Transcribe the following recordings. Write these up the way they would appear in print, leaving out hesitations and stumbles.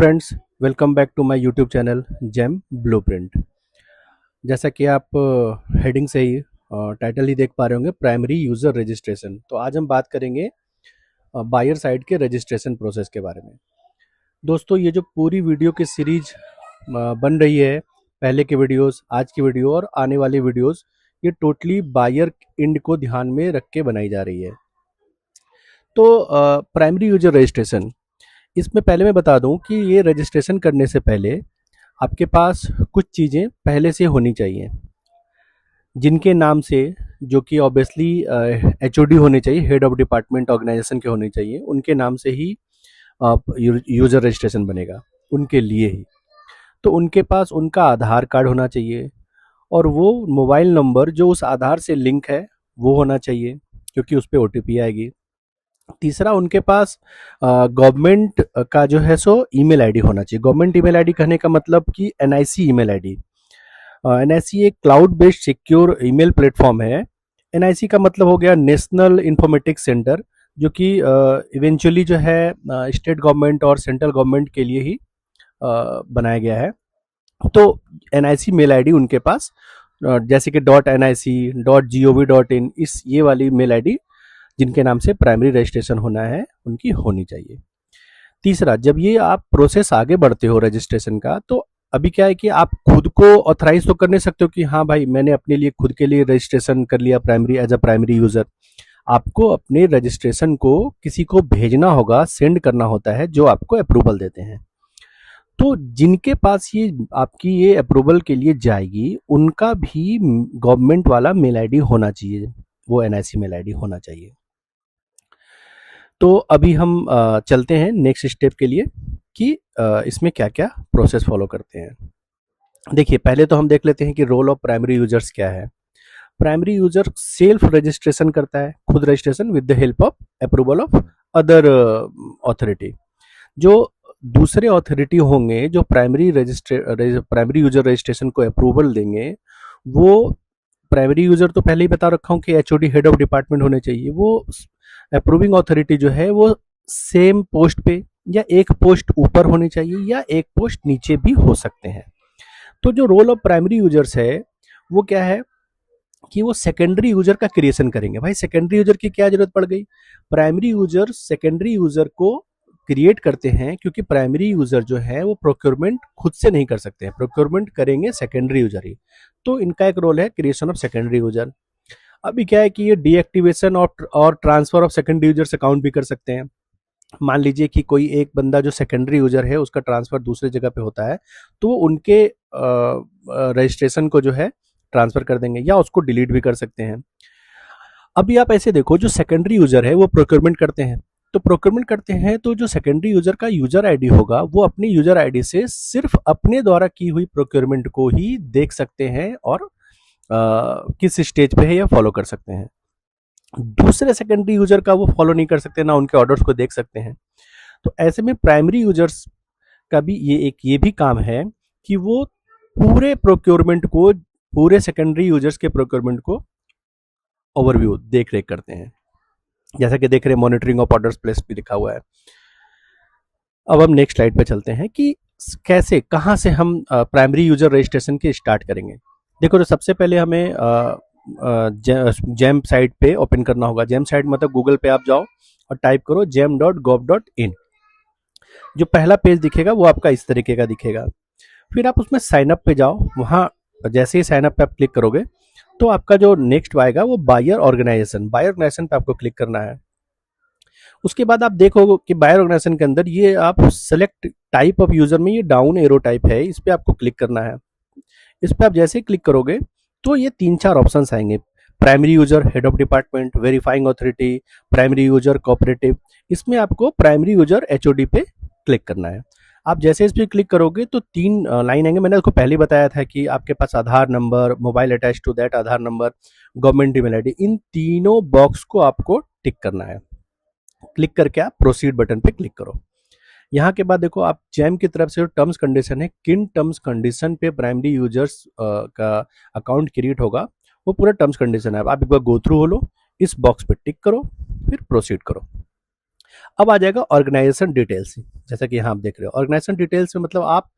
Friends, welcome back to my YouTube channel Gem Blueprint. जैसा कि आप हेडिंग से ही टाइटल ही देख पा रहे होंगे, प्राइमरी यूज़र रजिस्ट्रेशन। तो आज हम बात करेंगे बायर साइड के रजिस्ट्रेशन प्रोसेस के बारे में। दोस्तों, ये जो पूरी वीडियो की सीरीज बन रही है, पहले के वीडियोस, आज की वीडियो और आने वाली वीडियोस, ये टोटली बायर एंड को ध्यान में रख के बनाई जा रही है। तो प्राइमरी यूज़र रजिस्ट्रेशन, इसमें पहले मैं बता दूं कि ये रजिस्ट्रेशन करने से पहले आपके पास कुछ चीज़ें पहले से होनी चाहिए, जिनके नाम से, जो कि ऑब्वियसली एचओडी होने चाहिए, हेड ऑफ डिपार्टमेंट ऑर्गेनाइजेशन के होने चाहिए, उनके नाम से ही यूज़र रजिस्ट्रेशन बनेगा, उनके लिए ही। तो उनके पास उनका आधार कार्ड होना चाहिए और वो मोबाइल नंबर जो उस आधार से लिंक है वो होना चाहिए, क्योंकि उस पर ओटीपी आएगी। तीसरा, उनके पास गवर्नमेंट का जो है सो ईमेल आईडी होना चाहिए। गवर्नमेंट ईमेल आईडी कहने का मतलब कि एनआईसी ईमेल आईडी। एनआईसी एक cloud based secure email platform है। एनआईसी का मतलब हो गया नेशनल इंफॉर्मेटिक्स सेंटर, जो कि इवेंचुअली जो है स्टेट गवर्नमेंट और सेंट्रल गवर्नमेंट के लिए ही बनाया गया है। तो एनआईसी मेल आईडी उनके पास, जैसे कि .nic.gov.in, इस ये वाली मेल आईडी जिनके नाम से प्राइमरी रजिस्ट्रेशन होना है, उनकी होनी चाहिए। तीसरा, जब ये आप प्रोसेस आगे बढ़ते हो रजिस्ट्रेशन का, तो अभी क्या है कि आप खुद को ऑथराइज तो कर नहीं सकते हो कि हाँ भाई, मैंने अपने लिए खुद के लिए रजिस्ट्रेशन कर लिया primary, as a primary user. आपको अपने रजिस्ट्रेशन को किसी को भेजना होगा, सेंड करना होता है, जो आपको अप्रूवल देते हैं। तो जिनके पास ये आपकी ये अप्रूवल के लिए जाएगी, उनका भी गवर्नमेंट वाला मेल आईडी होना चाहिए, वो एनआईसी मेल आईडी होना चाहिए। तो अभी हम चलते हैं नेक्स्ट स्टेप के लिए कि इसमें क्या क्या प्रोसेस फॉलो करते हैं। देखिए, पहले तो हम देख लेते हैं कि रोल ऑफ प्राइमरी यूजर्स क्या है। प्राइमरी यूजर सेल्फ रजिस्ट्रेशन करता है, खुद registration with the help of approval of other authority. जो दूसरे अथॉरिटी होंगे जो प्राइमरी यूजर रजिस्ट्रेशन को अप्रूवल देंगे, वो प्राइमरी यूजर तो पहले ही बता रखा हूँ कि एचओडी, हेड ऑफ डिपार्टमेंट होने चाहिए। वो अप्रूविंग अथॉरिटी जो है वो सेम पोस्ट पे या एक पोस्ट ऊपर होनी चाहिए या एक पोस्ट नीचे भी हो सकते हैं। तो जो रोल ऑफ प्राइमरी यूजर्स है वो क्या है कि वो सेकेंडरी यूजर का क्रिएशन करेंगे। भाई, सेकेंडरी यूजर की क्या जरूरत पड़ गई? प्राइमरी यूजर सेकेंडरी यूजर को क्रिएट करते हैं, क्योंकि प्राइमरी यूजर जो है वो प्रोक्योरमेंट खुद से नहीं कर सकते हैं, प्रोक्योरमेंट करेंगे सेकेंडरी यूजर ही। तो इनका एक रोल है क्रिएशन ऑफ सेकेंडरी यूजर। अभी क्या है कि ये डीएक्टिवेशन और transfer of secondary users account भी कर सकते हैं। मान लीजिए कि कोई एक बंदा जो सेकेंडरी यूजर है, उसका ट्रांसफर दूसरे जगह पे होता है, तो वो उनके रजिस्ट्रेशन को जो है ट्रांसफर कर देंगे या उसको डिलीट भी कर सकते हैं। अभी आप ऐसे देखो, जो सेकेंडरी यूजर है वो प्रोक्योरमेंट करते हैं, तो प्रोक्योरमेंट करते हैं तो जो सेकेंडरी यूजर का यूजर आईडी होगा, वो अपनी यूजर आईडी से सिर्फ अपने द्वारा की हुई प्रोक्योरमेंट को ही देख सकते हैं और किस स्टेज पे है या फॉलो कर सकते हैं। दूसरे सेकेंडरी यूजर का वो फॉलो नहीं कर सकते, ना उनके ऑर्डर्स को देख सकते हैं। तो ऐसे में प्राइमरी यूजर्स का भी ये भी काम है कि वो पूरे प्रोक्योरमेंट को, पूरे सेकेंडरी यूजर्स के प्रोक्योरमेंट को ओवरव्यू, देख रेख करते हैं। जैसा कि देख रहे हैं, मॉनिटरिंग ऑफ ऑर्डर्स प्लेस भी लिखा हुआ है। अब हम नेक्स्ट स्लाइड पे चलते हैं कि कैसे, कहाँ से हम प्राइमरी यूजर रजिस्ट्रेशन की स्टार्ट करेंगे। देखो, तो सबसे पहले हमें जेम साइट पे ओपन करना होगा। जेम साइट मतलब गूगल पे आप जाओ और टाइप करो gem.gov.in। जो पहला पेज दिखेगा वो आपका इस तरीके का दिखेगा। फिर आप उसमें साइन अप पे जाओ। वहाँ जैसे ही साइन अप पे आप क्लिक करोगे तो आपका जो नेक्स्ट आएगा वो बायर ऑर्गेनाइजेशन पे आपको क्लिक करना है। उसके बाद आप देखोगे कि बायर ऑर्गेनाइजेशन के अंदर ये आप सेलेक्ट टाइप ऑफ यूजर में ये डाउन एरो टाइप है, इस पर आपको क्लिक करना है। इस पर आप जैसे ही क्लिक करोगे तो ये 3-4 ऑप्शंस आएंगे। Primary user, head of department, verifying authority, primary user, cooperative. इसमें आपको प्राइमरी यूजर एचओडी पे क्लिक करना है। आप जैसे इस पर क्लिक करोगे तो 3 लाइन आएंगे। मैंने आपको पहले बताया था कि आपके पास Aadhaar number, mobile attach to that Aadhaar number, government email ID, इन तीनों बॉक्स को आपको टिक करना है। क्लिक करके आप प्रोसीड बटन पे क्लिक करो। यहाँ के बाद देखो, आप जैम की तरफ से जो टर्म्स कंडीशन है, किन टर्म्स कंडीशन पे प्राइमरी यूजर्स का अकाउंट क्रिएट होगा, वो पूरा टर्म्स कंडीशन है। आप एक बार गो थ्रू हो लो, इस बॉक्स पे टिक करो, फिर प्रोसीड करो। अब आ जाएगा ऑर्गेनाइजेशन डिटेल्स। जैसा कि यहाँ आप देख रहे हो, ऑर्गेनाइजेशन डिटेल्स में मतलब आप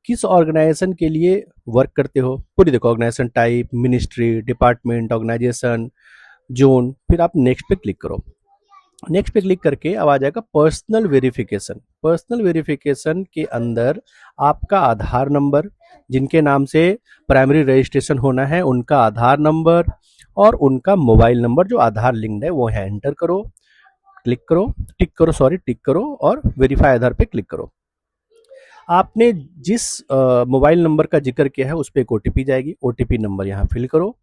किस ऑर्गेनाइजेशन के लिए वर्क करते हो पूरी देखो, organisation type, ministry, department, organisation, zone. फिर आप नेक्स्ट पे क्लिक करो। नेक्स्ट पे क्लिक करके अब आ जाएगा पर्सनल वेरिफिकेशन। पर्सनल वेरिफिकेशन के अंदर आपका आधार नंबर, जिनके नाम से प्राइमरी रजिस्ट्रेशन होना है उनका आधार नंबर और उनका मोबाइल नंबर जो आधार लिंक्ड है वो है, एंटर करो, क्लिक करो, टिक करो, सॉरी टिक करो और वेरीफाई आधार पे क्लिक करो। आपने जिस मोबाइल नंबर का जिक्र किया है उस पर एक ओटीपी जाएगी, ओटीपी नंबर यहाँ फिल करो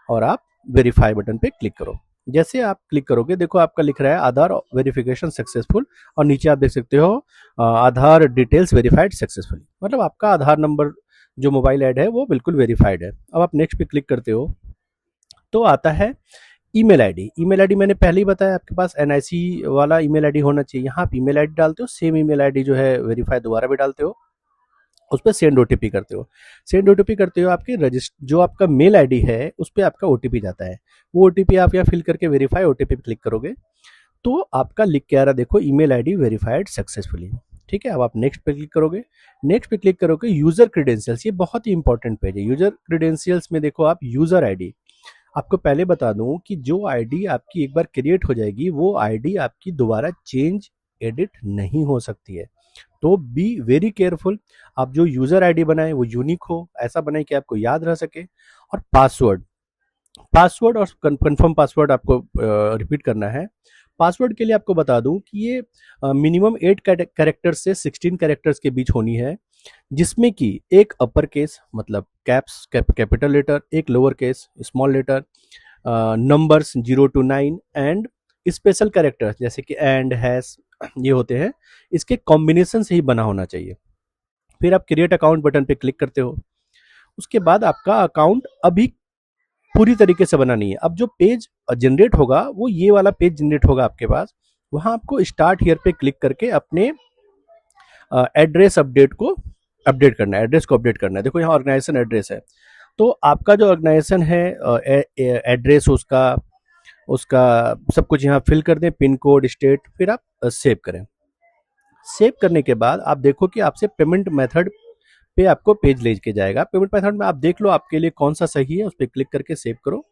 और आप वेरीफाई बटन पे क्लिक करो। जैसे आप क्लिक करोगे देखो आपका लिख रहा है आधार वेरिफिकेशन सक्सेसफुल, और नीचे आप देख सकते हो आधार डिटेल्स वेरीफाइड सक्सेसफुली, मतलब आपका आधार नंबर जो मोबाइल ऐड है वो बिल्कुल वेरीफाइड है। अब आप नेक्स्ट पे क्लिक करते हो तो आता है ईमेल आईडी। ईमेल आईडी मैंने पहले ही बताया आपके पास एनआईसी वाला ईमेल आईडी होना चाहिए। यहाँ आप ईमेल आईडी डालते हो, सेम ईमेल आईडी जो है वेरीफाई दोबारा भी डालते हो, उस पर सेंड ओटीपी करते हो। सेंड ओटीपी करते हो, आपके रजिस्टर जो आपका मेल आईडी है उस पर आपका ओटीपी जाता है। वो ओटीपी आप यहाँ फिल करके वेरीफाई ओटीपी पे क्लिक करोगे तो आपका लिख के आ रहा देखो ईमेल आईडी वेरीफाइड सक्सेसफुली। ठीक है, अब आप नेक्स्ट पे क्लिक करोगे। नेक्स्ट पे क्लिक करोगे यूजर क्रीडेंशियल्स, ये बहुत ही इंपॉर्टेंट पेज है। यूजर क्रीडेंशियल्स में देखो आप यूजर आईडी, आपको पहले बता दूं कि जो आईडी आपकी एक बार क्रिएट हो जाएगी वो आईडी आपकी दोबारा चेंज एडिट नहीं हो सकती है। तो बी वेरी केयरफुल। आप जो यूजर आईडी बनाए वो यूनिक हो, ऐसा बनाए कि आपको याद रह सके। और पासवर्ड, पासवर्ड और कंफर्म पासवर्ड आपको रिपीट करना है। पासवर्ड के लिए आपको बता दूं कि ये मिनिमम 8 कैरेक्टर्स से 16 कैरेक्टर्स के बीच होनी है, जिसमें कि एक अपर केस मतलब कैपिटल लेटर, एक lower case small letter, numbers 0 to 9 and special characters जैसे कि एंड, हैश, ये होते हैं, इसके कॉम्बिनेशन से ही बना होना चाहिए। फिर आप क्रिएट अकाउंट बटन पे क्लिक करते हो। उसके बाद आपका अकाउंट अभी पूरी तरीके से बना नहीं है। अब जो पेज जनरेट होगा वो ये वाला पेज जनरेट होगा आपके पास। वहां आपको स्टार्ट हियर पे क्लिक करके अपने एड्रेस अपडेट को अपडेट करना है, एड्रेस को अपडेट करना है। देखो यहाँ ऑर्गेनाइजेशन एड्रेस है, तो आपका जो ऑर्गेनाइजेशन है एड्रेस उसका उसका सब कुछ यहाँ फिल कर दें, पिन कोड, स्टेट, फिर आप सेव करें। सेव करने के बाद आप देखो कि आपसे पेमेंट मेथड पे आपको पेज ले के जाएगा। पेमेंट मेथड में आप देख लो आपके लिए कौन सा सही है, उस पर क्लिक करके सेव करो।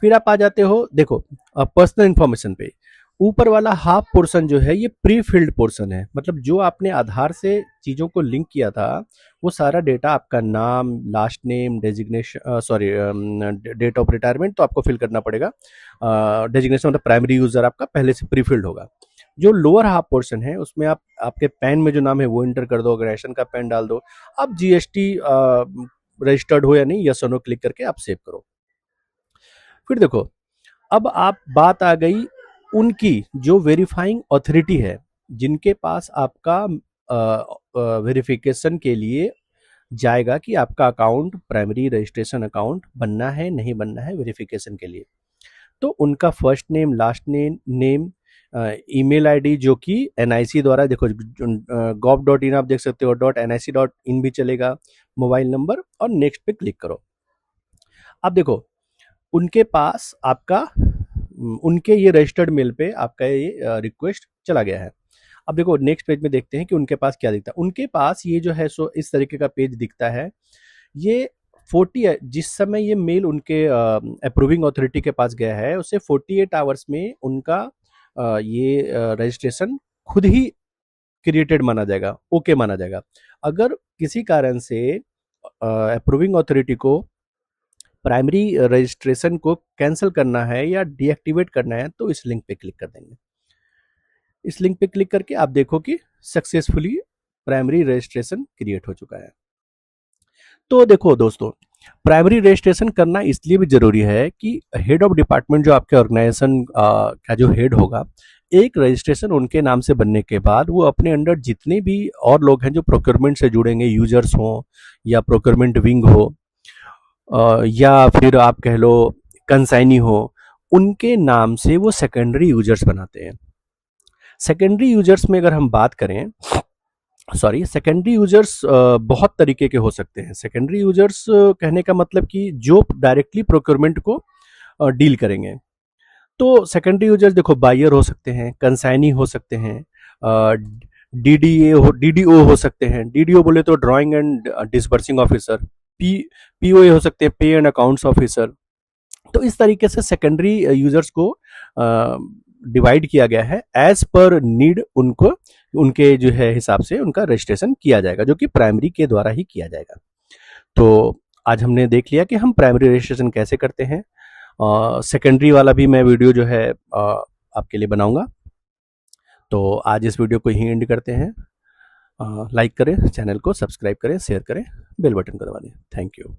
फिर आप आ जाते हो देखो पर्सनल इन्फॉर्मेशन पे। ऊपर वाला हाफ पोर्शन जो है ये प्री फिल्ड पोर्शन है, मतलब जो आपने आधार से चीज़ों को लिंक किया था वो सारा डेटा, आपका नाम, last name, designation, sorry date of retirement तो आपको फिल करना पड़ेगा। डेजिग्नेशन मतलब प्राइमरी यूजर आपका पहले से प्री फिल्ड होगा। जो लोअर हाफ पोर्शन है उसमें आप आपके पैन में जो नाम है वो इंटर कर दो, ऑर्गेनाइजेशन का पैन डाल दो। आप जीएसटी रजिस्टर्ड हो या नहीं, यस और नो क्लिक करके आप सेव करो। फिर देखो अब आप बात आ गई उनकी जो वेरीफाइंग अथॉरिटी है, जिनके पास आपका वेरिफिकेशन के लिए जाएगा कि आपका अकाउंट प्राइमरी रजिस्ट्रेशन अकाउंट बनना है नहीं बनना है वेरिफिकेशन के लिए। तो उनका first name, last name, email ID जो कि एनआईसी द्वारा देखो gov.in आप देख सकते हो, .nic.in भी चलेगा, मोबाइल नंबर और नेक्स्ट पे क्लिक करो। अब देखो उनके पास आपका उनके ये रजिस्टर्ड मेल पे आपका ये रिक्वेस्ट चला गया है। अब देखो नेक्स्ट पेज में देखते हैं कि उनके पास क्या दिखता है। उनके पास ये जो है सो इस तरीके का पेज दिखता है। ये 40 जिस समय ये मेल उनके अप्रूविंग अथॉरिटी के पास गया है उससे 48 आवर्स में उनका ये रजिस्ट्रेशन खुद ही क्रिएटेड माना जाएगा, ओके माना जाएगा। अगर किसी कारण से अप्रूविंग अथॉरिटी को प्राइमरी रजिस्ट्रेशन को कैंसिल करना है या डीएक्टिवेट करना है तो इस लिंक पे क्लिक कर देंगे। इस लिंक पे क्लिक करके आप देखो कि सक्सेसफुली प्राइमरी रजिस्ट्रेशन क्रिएट हो चुका है। तो देखो दोस्तों, प्राइमरी रजिस्ट्रेशन करना इसलिए भी जरूरी है कि हेड ऑफ डिपार्टमेंट जो आपके ऑर्गेनाइजेशन का जो हेड होगा, एक रजिस्ट्रेशन उनके नाम से बनने के बाद वो अपने अंडर जितने भी और लोग हैं जो प्रोक्योरमेंट से जुड़ेंगे, यूजर्स हो या प्रोक्योरमेंट विंग हो या फिर आप कह लो कंसाइनी हो, उनके नाम से वो सेकेंडरी यूजर्स बनाते हैं। सेकेंडरी यूजर्स में अगर हम बात करें, सॉरी, सेकेंडरी यूजर्स बहुत तरीके के हो सकते हैं। सेकेंडरी यूजर्स कहने का मतलब कि जो डायरेक्टली प्रोक्योरमेंट को डील करेंगे। तो सेकेंडरी यूजर्स देखो बायर हो सकते हैं, कंसाइनी हो सकते हैं, डीडीओ हो सकते हैं। डीडीओ बोले तो drawing and disbursing officer. P POA हो सकते हैं, पे एंड अकाउंट्स ऑफिसर। तो इस तरीके से सेकेंडरी यूजर्स को डिवाइड किया गया है, एज पर नीड उनको उनके जो है हिसाब से उनका रजिस्ट्रेशन किया जाएगा, जो कि प्राइमरी के द्वारा ही किया जाएगा। तो आज हमने देख लिया कि हम प्राइमरी रजिस्ट्रेशन कैसे करते हैं। सेकेंडरी वाला भी मैं वीडियो जो है आपके लिए बनाऊंगा। तो आज इस वीडियो को यहीं एंड करते हैं। लाइक करें, चैनल को सब्सक्राइब करें, शेयर करें, बेल बटन को दबा दें। Thank you.